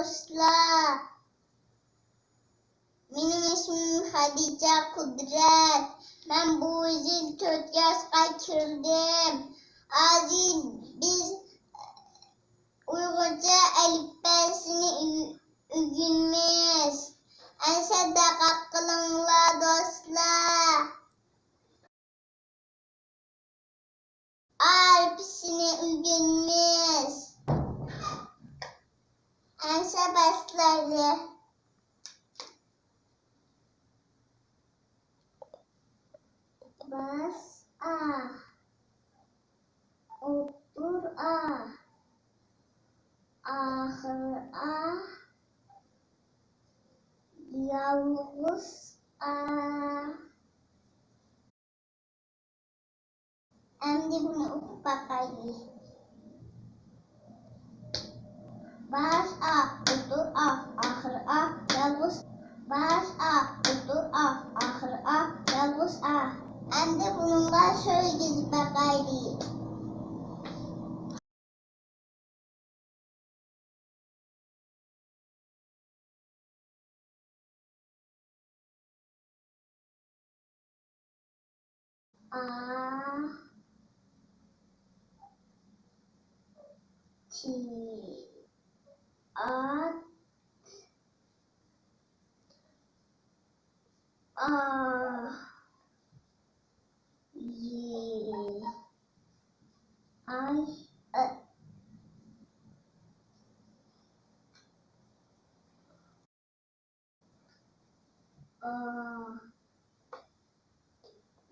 dostlar. Benim ismim Hadice Kudret. Ben bu yıl 4 yaşa girdim. Acil biz Uygurca elifbesini öğrenmiş. En sadakat kılınlar dostlar. Alpsini öğrenmiş. En sebepleri. Bas ah, otur ah, ahır ah, yalnız ah. Şimdi bunu oku bakayım. Bas ah, otur ah, ahır ah, yalnız. Bas ah, otur ah, ahır ah, yalnız ah. Şimdi bununla şöyle bakayım. A T A A Y I A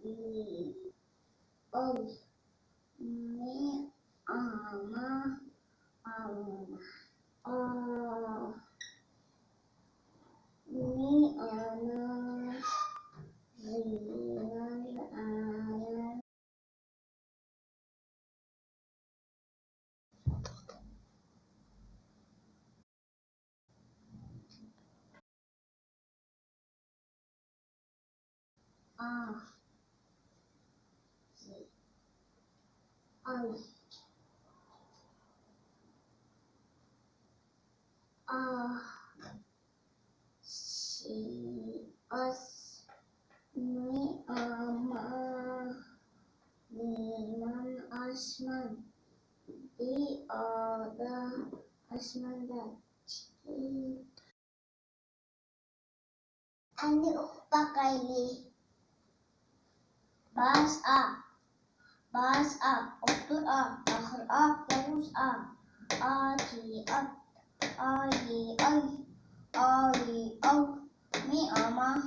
Y O ni ama a ni ana zinan ana a ay a si as ni ama liman asman di ada asmanda Şimdi oku bakayım. Bas a, bas a, otur a, ahır a, yavuz a. A ki at, a yi ay, a yi al. Mi ama,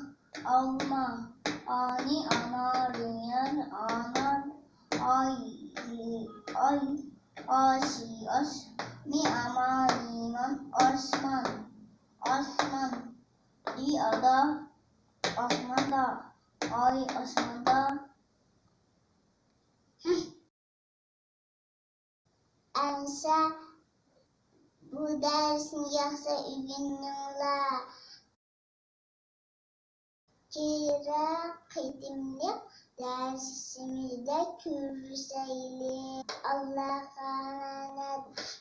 alma. Ani ana, riyan anan. Ay yi ay, asi as. Mi ama, liman asman. Asman, di ada. Asmanda, ay asmanda. Ense bu dersin yaxşı öyrənirlər. Kira qeydimli dersimizde görüşelim. Allah'a emanet.